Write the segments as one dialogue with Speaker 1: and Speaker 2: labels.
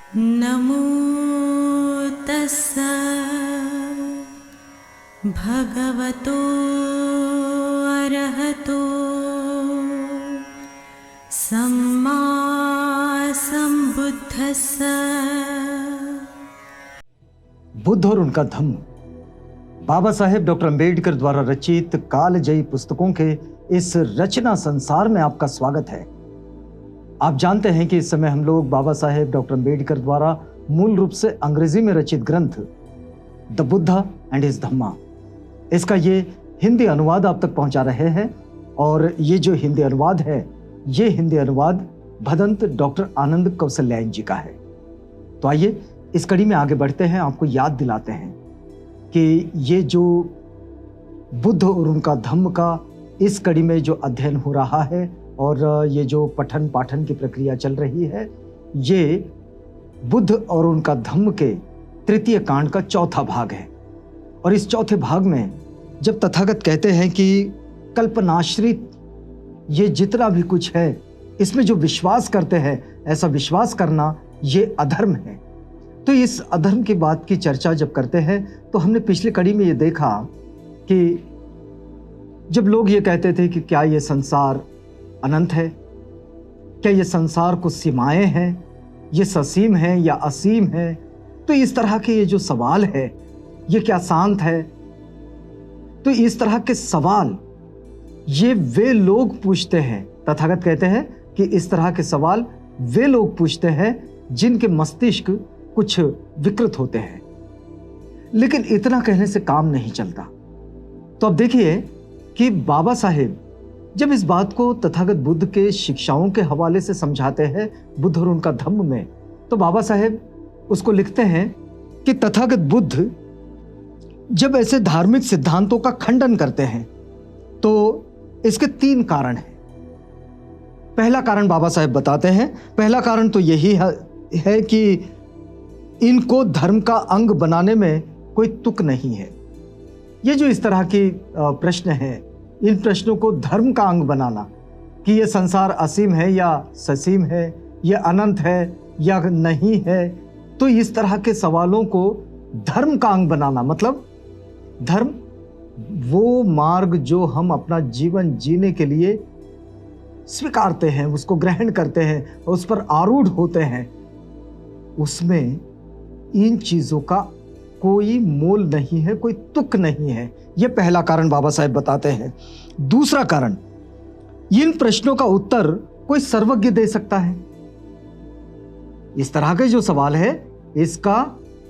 Speaker 1: नमो तस्सा भगवतो अरहतो सम्मा संबुद्धस्सा।
Speaker 2: बुद्ध और उनका धम्म बाबा साहेब डॉक्टर अंबेडकर द्वारा रचित कालजयी पुस्तकों के इस रचना संसार में आपका स्वागत है। आप जानते हैं कि इस समय हम लोग बाबा साहेब डॉक्टर अंबेडकर द्वारा मूल रूप से अंग्रेजी में रचित ग्रंथ द बुद्धा एंड हिज धम्मा, इसका ये हिंदी अनुवाद आप तक पहुंचा रहे हैं। और ये जो हिंदी अनुवाद है, ये हिंदी अनुवाद भदंत डॉक्टर आनंद कौशल्यायन जी का है। तो आइए इस कड़ी में आगे बढ़ते हैं, आपको याद दिलाते हैं कि ये जो बुद्ध और उनका धम्म का इस कड़ी में जो अध्ययन हो रहा है और ये जो पठन पाठन की प्रक्रिया चल रही है, ये बुद्ध और उनका धम्म के तृतीय कांड का चौथा भाग है। और इस चौथे भाग में जब तथागत कहते हैं कि कल्पनाश्रित ये जितना भी कुछ है, इसमें जो विश्वास करते हैं, ऐसा विश्वास करना ये अधर्म है। तो इस अधर्म की बात की चर्चा जब करते हैं तो हमने पिछली कड़ी में ये देखा कि जब लोग ये कहते थे कि क्या ये संसार अनंत है, क्या ये संसार को सीमाएं हैं, ये ससीम है या असीम है, तो इस तरह के ये जो सवाल है, ये क्या शांत है। तो इस तरह के सवाल ये वे लोग पूछते हैं, तथागत कहते हैं कि इस तरह के सवाल वे लोग पूछते हैं जिनके मस्तिष्क कुछ विकृत होते हैं। लेकिन इतना कहने से काम नहीं चलता। तो अब देखिए कि बाबा साहेब जब इस बात को तथागत बुद्ध के शिक्षाओं के हवाले से समझाते हैं, बुद्ध और उनका धम्म में, तो बाबा साहेब उसको लिखते हैं कि तथागत बुद्ध जब ऐसे धार्मिक सिद्धांतों का खंडन करते हैं तो इसके तीन कारण हैं। पहला कारण बाबा साहेब बताते हैं, पहला कारण तो यही है कि इनको धर्म का अंग बनाने में कोई तुक नहीं है। ये जो इस तरह की प्रश्न है, इन प्रश्नों को धर्म का अंग बनाना कि ये संसार असीम है या ससीम है, ये अनंत है या नहीं है, तो इस तरह के सवालों को धर्म का अंग बनाना, मतलब धर्म वो मार्ग जो हम अपना जीवन जीने के लिए स्वीकारते हैं, उसको ग्रहण करते हैं, उस पर आरूढ़ होते हैं, उसमें इन चीजों का कोई मोल नहीं है, कोई तुक नहीं है। यह पहला कारण बाबा साहेब बताते हैं। दूसरा कारण, इन प्रश्नों का उत्तर कोई सर्वज्ञ दे सकता है। इस तरह के जो सवाल है, इसका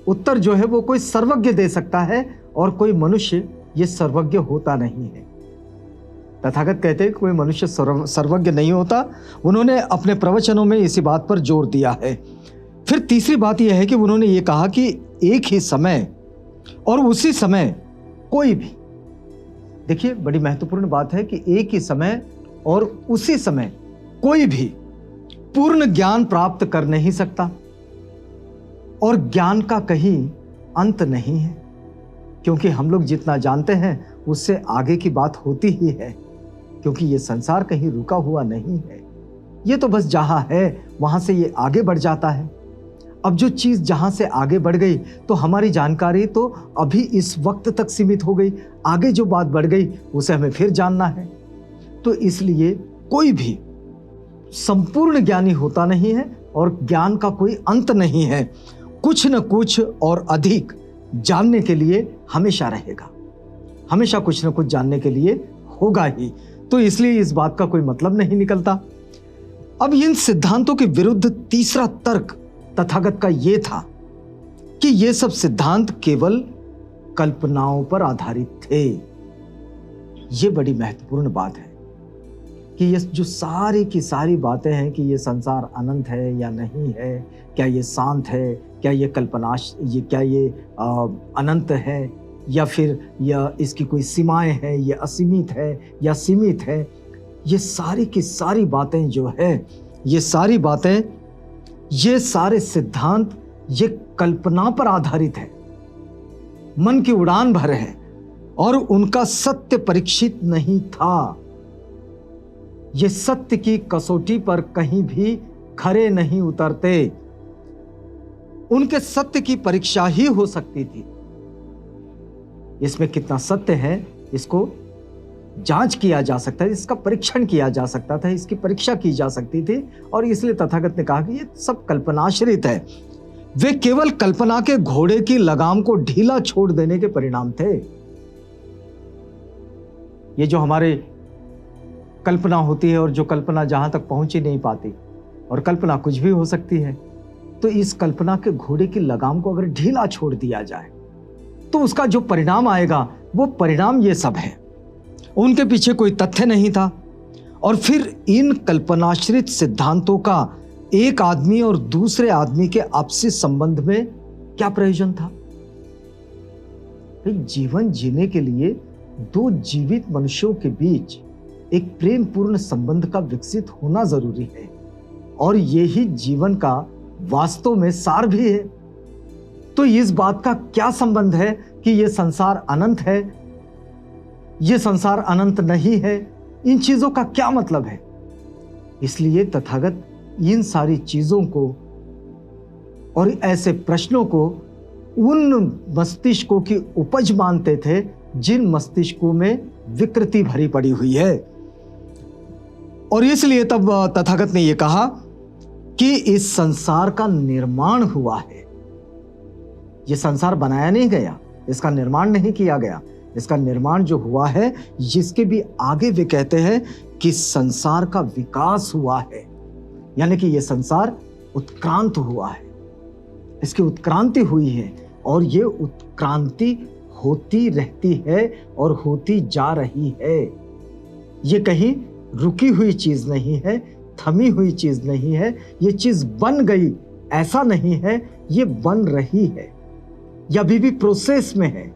Speaker 2: उत्तर जो है वो कोई सर्वज्ञ दे सकता है, और कोई मनुष्य ये सर्वज्ञ होता नहीं है। तथागत कहते हैं कि कोई मनुष्य सर्वज्ञ नहीं होता। उन्होंने अपने प्रवचनों में इसी बात पर जोर दिया है। फिर तीसरी बात यह है कि उन्होंने ये कहा कि एक ही समय और उसी समय कोई भी, देखिए बड़ी महत्वपूर्ण बात है कि एक ही समय और उसी समय कोई भी पूर्ण ज्ञान प्राप्त कर नहीं सकता, और ज्ञान का कहीं अंत नहीं है, क्योंकि हम लोग जितना जानते हैं उससे आगे की बात होती ही है, क्योंकि ये संसार कहीं रुका हुआ नहीं है। ये तो बस जहां है वहां से ये आगे बढ़ जाता है। अब जो चीज जहां से आगे बढ़ गई तो हमारी जानकारी तो अभी इस वक्त तक सीमित हो गई, आगे जो बात बढ़ गई उसे हमें फिर जानना है। तो इसलिए कोई भी संपूर्ण ज्ञानी होता नहीं है और ज्ञान का कोई अंत नहीं है। कुछ न कुछ और अधिक जानने के लिए हमेशा रहेगा, हमेशा कुछ न कुछ जानने के लिए होगा ही। तो इसलिए इस बात का कोई मतलब नहीं निकलता। अब इन सिद्धांतों के विरुद्ध तीसरा तर्क तथागत का ये था कि ये सब सिद्धांत केवल कल्पनाओं पर आधारित थे। ये बड़ी महत्वपूर्ण बात है कि ये जो सारी की सारी बातें हैं कि ये संसार अनंत है या नहीं है, क्या ये शांत है, क्या ये क्या ये अनंत है, या फिर यह इसकी कोई सीमाएं हैं, ये असीमित है या सीमित है, ये सारी की सारी बातें जो है, ये सारी बातें, ये सारे सिद्धांत ये कल्पना पर आधारित है, मन की उड़ान भर है, और उनका सत्य परीक्षित नहीं था। ये सत्य की कसौटी पर कहीं भी खरे नहीं उतरते। उनके सत्य की परीक्षा ही हो सकती थी। इसमें कितना सत्य है इसको जांच किया जा सकता है, इसका परीक्षण किया जा सकता था, इसकी परीक्षा की जा सकती थी। और इसलिए तथागत ने कहा कि ये सब कल्पनाश्रित है। वे केवल कल्पना के घोड़े की लगाम को ढीला छोड़ देने के परिणाम थे। ये जो हमारे कल्पना होती है और जो कल्पना जहां तक पहुंच ही नहीं पाती, और कल्पना कुछ भी हो सकती है, तो इस कल्पना के घोड़े की लगाम को अगर ढीला छोड़ दिया जाए तो उसका जो परिणाम आएगा वो परिणाम ये सब है। उनके पीछे कोई तथ्य नहीं था। और फिर इन कल्पनाश्रित सिद्धांतों का एक आदमी और दूसरे आदमी के आपसी संबंध में क्या प्रयोजन था? जीवन जीने के लिए दो जीवित मनुष्यों के बीच एक प्रेम पूर्ण संबंध का विकसित होना जरूरी है, और यही जीवन का वास्तव में सार भी है। तो इस बात का क्या संबंध है कि यह संसार अनंत है, यह संसार अनंत नहीं है? इन चीजों का क्या मतलब है? इसलिए तथागत इन सारी चीजों को और ऐसे प्रश्नों को उन मस्तिष्कों की उपज मानते थे जिन मस्तिष्कों में विकृति भरी पड़ी हुई है। और इसलिए तब तथागत ने यह कहा कि इस संसार का निर्माण हुआ है। यह संसार बनाया नहीं गया, इसका निर्माण नहीं किया गया। इसका निर्माण जो हुआ है, जिसके भी आगे वे कहते हैं कि संसार का विकास हुआ है, यानी कि यह संसार उत्क्रांत हुआ है, इसकी उत्क्रांति हुई है। और ये उत्क्रांति होती रहती है और होती जा रही है। ये कहीं रुकी हुई चीज नहीं है, थमी हुई चीज नहीं है। ये चीज बन गई ऐसा नहीं है, ये बन रही है, या अभी भी प्रोसेस में है,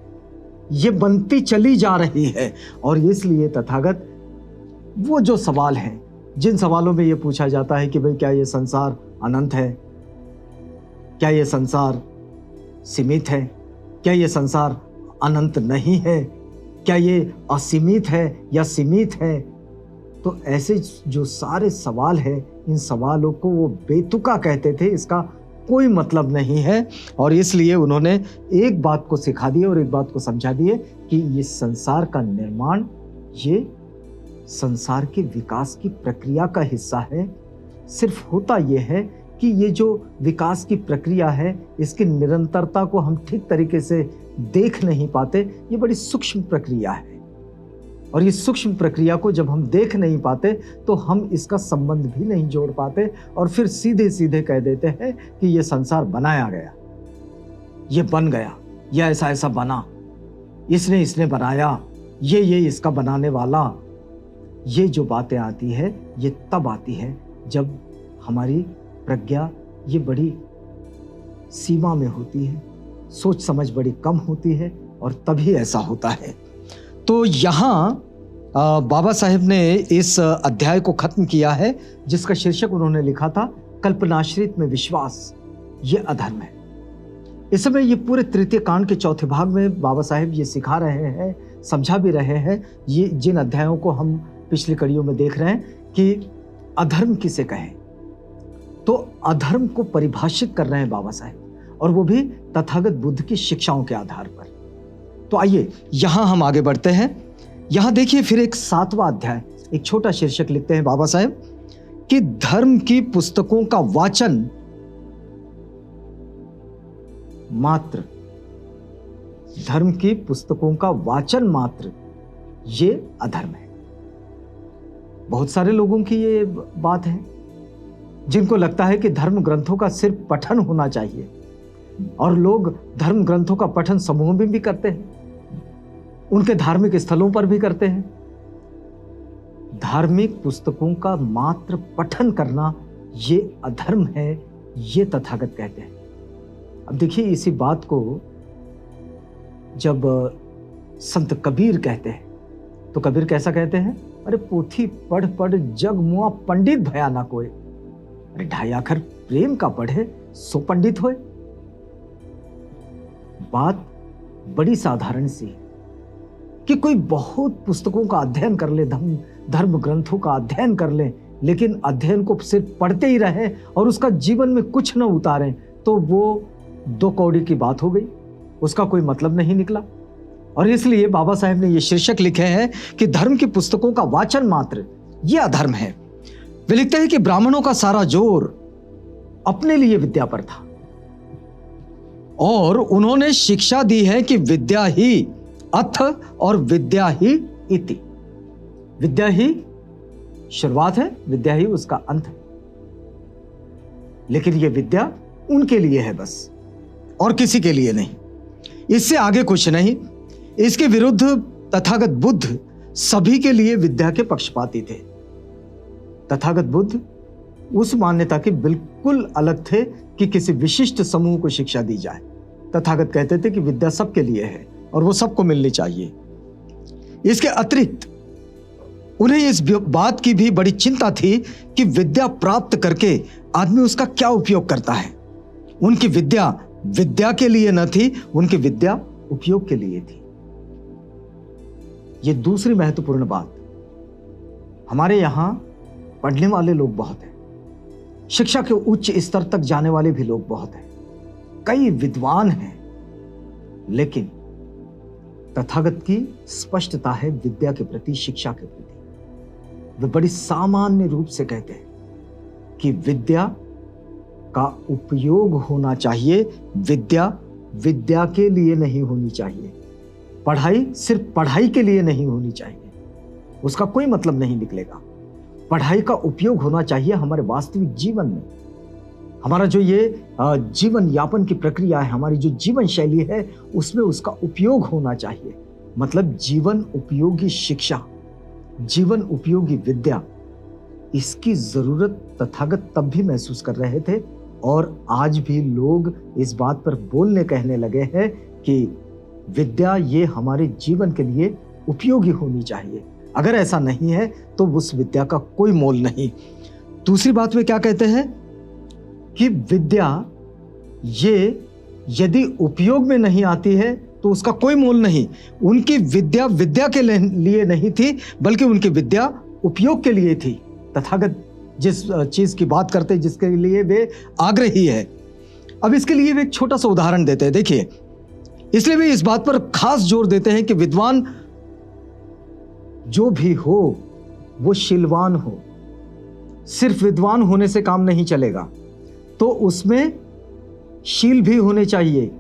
Speaker 2: ये बनती चली जा रही है। और इसलिए तथागत वो जो सवाल हैं, जिन सवालों में ये पूछा जाता है कि भाई क्या ये संसार अनंत है, क्या ये संसार सीमित है, क्या ये संसार अनंत नहीं है, क्या ये असीमित है या सीमित है, तो ऐसे जो सारे सवाल हैं, इन सवालों को वो बेतुका कहते थे, इसका कोई मतलब नहीं है। और इसलिए उन्होंने एक बात को सिखा दी और एक बात को समझा दिए कि ये संसार का निर्माण ये संसार के विकास की प्रक्रिया का हिस्सा है। सिर्फ होता यह है कि ये जो विकास की प्रक्रिया है, इसकी निरंतरता को हम ठीक तरीके से देख नहीं पाते। ये बड़ी सूक्ष्म प्रक्रिया है, और इस सूक्ष्म प्रक्रिया को जब हम देख नहीं पाते तो हम इसका संबंध भी नहीं जोड़ पाते, और फिर सीधे सीधे कह देते हैं कि ये संसार बनाया गया, ये बन गया, या ऐसा ऐसा बना, इसने बनाया, ये इसका बनाने वाला। ये जो बातें आती है, ये तब आती है जब हमारी प्रज्ञा ये बड़ी सीमा में होती है, सोच समझ बड़ी कम होती है, और तभी ऐसा होता है। तो यहाँ बाबा साहेब ने इस अध्याय को खत्म किया है, जिसका शीर्षक उन्होंने लिखा था कल्पनाश्रित में विश्वास, ये अधर्म है। इस समय ये पूरे तृतीय कांड के चौथे भाग में बाबा साहेब ये सिखा रहे हैं, समझा भी रहे हैं। ये जिन अध्यायों को हम पिछली कड़ियों में देख रहे हैं कि अधर्म किसे कहें, तो अधर्म को परिभाषित कर रहे हैं बाबा साहेब, और वो भी तथागत बुद्ध की शिक्षाओं के आधार पर। तो आइए यहां हम आगे बढ़ते हैं। यहां देखिए फिर एक 7वां अध्याय, एक छोटा शीर्षक लिखते हैं बाबा साहेब कि धर्म की पुस्तकों का वाचन मात्र, धर्म की पुस्तकों का वाचन मात्र ये अधर्म है। बहुत सारे लोगों की ये बात है जिनको लगता है कि धर्म ग्रंथों का सिर्फ पठन होना चाहिए, और लोग धर्म ग्रंथों का पठन समूह में भी करते हैं, उनके धार्मिक स्थलों पर भी करते हैं। धार्मिक पुस्तकों का मात्र पठन करना ये अधर्म है, ये तथागत कहते हैं। अब देखिए इसी बात को जब संत कबीर कहते हैं तो कबीर कैसा कहते हैं, अरे पोथी पढ़ पढ़ जग मुआ पंडित भया ना कोई, अरे ढाई आखर प्रेम का पढ़े सो पंडित होए। बात बड़ी साधारण सी है कि कोई बहुत पुस्तकों का अध्ययन कर ले, धर्म ग्रंथों का अध्ययन कर ले, लेकिन अध्ययन को सिर्फ पढ़ते ही रहे और उसका जीवन में कुछ न उतारें, तो वो दो कौड़ी की बात हो गई, उसका कोई मतलब नहीं निकला। और इसलिए बाबा साहेब ने ये शीर्षक लिखे हैं कि धर्म की पुस्तकों का वाचन मात्र ये अधर्म है। वे लिखते हैं कि ब्राह्मणों का सारा जोर अपने लिए विद्या पर था और उन्होंने शिक्षा दी है कि विद्या ही अथ और विद्या ही इति। विद्या ही शुरुआत है, विद्या ही उसका अंत है। लेकिन यह विद्या उनके लिए है बस, और किसी के लिए नहीं, इससे आगे कुछ नहीं। इसके विरुद्ध तथागत बुद्ध सभी के लिए विद्या के पक्षपाती थे। तथागत बुद्ध उस मान्यता के बिल्कुल अलग थे कि किसी विशिष्ट समूह को शिक्षा दी जाए। तथागत कहते थे कि विद्या सबके लिए है और वो सबको मिलनी चाहिए। इसके अतिरिक्त उन्हें इस बात की भी बड़ी चिंता थी कि विद्या प्राप्त करके आदमी उसका क्या उपयोग करता है। उनकी विद्या विद्या के लिए न थी, उनकी विद्या उपयोग के लिए थी। यह दूसरी महत्वपूर्ण बात। हमारे यहां पढ़ने वाले लोग बहुत हैं, शिक्षा के उच्च स्तर तक जाने वाले भी लोग बहुत हैं, कई विद्वान हैं, लेकिन तथागत की स्पष्टता है विद्या के प्रति, शिक्षा के प्रति। वे बड़ी सामान्य रूप से कहते हैं कि विद्या का उपयोग होना चाहिए, विद्या विद्या के लिए नहीं होनी चाहिए। पढ़ाई सिर्फ पढ़ाई के लिए नहीं होनी चाहिए, उसका कोई मतलब नहीं निकलेगा। पढ़ाई का उपयोग होना चाहिए हमारे वास्तविक जीवन में। हमारा जो ये जीवन यापन की प्रक्रिया है, हमारी जो जीवन शैली है, उसमें उसका उपयोग होना चाहिए। मतलब जीवन उपयोगी शिक्षा, जीवन उपयोगी विद्या, इसकी जरूरत तथागत तब भी महसूस कर रहे थे और आज भी लोग इस बात पर बोलने कहने लगे हैं कि विद्या ये हमारे जीवन के लिए उपयोगी होनी चाहिए। अगर ऐसा नहीं है तो उस विद्या का कोई मोल नहीं। दूसरी बात वे क्या कहते हैं कि विद्या ये यदि उपयोग में नहीं आती है तो उसका कोई मोल नहीं। उनकी विद्या विद्या के लिए नहीं थी, बल्कि उनकी विद्या उपयोग के लिए थी। तथागत जिस चीज की बात करते हैं, जिसके लिए वे आग्रही है। अब इसके लिए वे एक छोटा सा उदाहरण देते हैं। देखिए, इसलिए वे इस बात पर खास जोर देते हैं कि विद्वान जो भी हो वो शीलवान हो। सिर्फ विद्वान होने से काम नहीं चलेगा, तो उसमें शील भी होने चाहिए।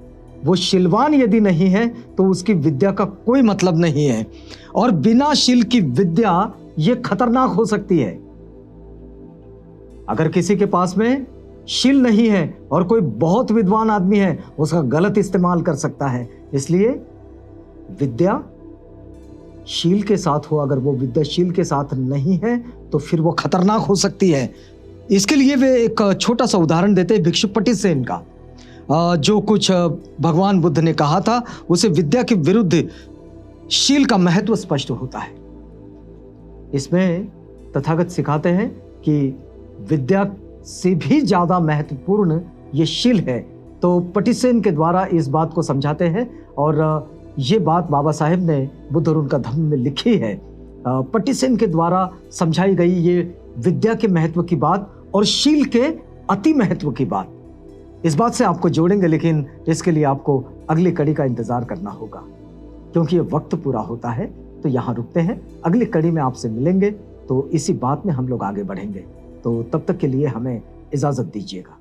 Speaker 2: वो शीलवान यदि नहीं है तो उसकी विद्या का कोई मतलब नहीं है। और बिना शील की विद्या ये खतरनाक हो सकती है। अगर किसी के पास में शील नहीं है और कोई बहुत विद्वान आदमी है, उसका गलत इस्तेमाल कर सकता है। इसलिए विद्या शील के साथ हो, अगर वो विद्या शील के साथ नहीं है तो फिर वो खतरनाक हो सकती है। इसके लिए वे एक छोटा सा उदाहरण देते हैं भिक्षुपटिसेन का। जो कुछ भगवान बुद्ध ने कहा था, उसे विद्या के विरुद्ध शील का महत्व स्पष्ट होता है। इसमें तथागत सिखाते हैं कि विद्या से भी ज्यादा महत्वपूर्ण ये शील है। तो पटिसेन के द्वारा इस बात को समझाते हैं और ये बात बाबा साहेब ने बुद्ध और उनका धम्म में लिखी है। पटिसेन के द्वारा समझाई गई ये विद्या के महत्व की बात और शील के अति महत्व की बात। इस बात से आपको जोड़ेंगे, लेकिन इसके लिए आपको अगली कड़ी का इंतजार करना होगा, क्योंकि ये वक्त पूरा होता है। तो यहाँ रुकते हैं, अगली कड़ी में आपसे मिलेंगे तो इसी बात में हम लोग आगे बढ़ेंगे। तो तब तक के लिए हमें इजाजत दीजिएगा।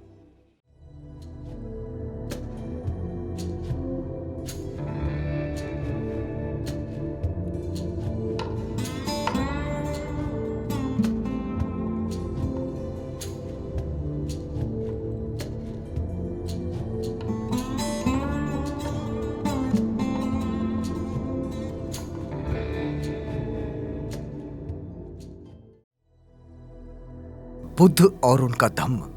Speaker 3: बुद्ध और उनका धम्म।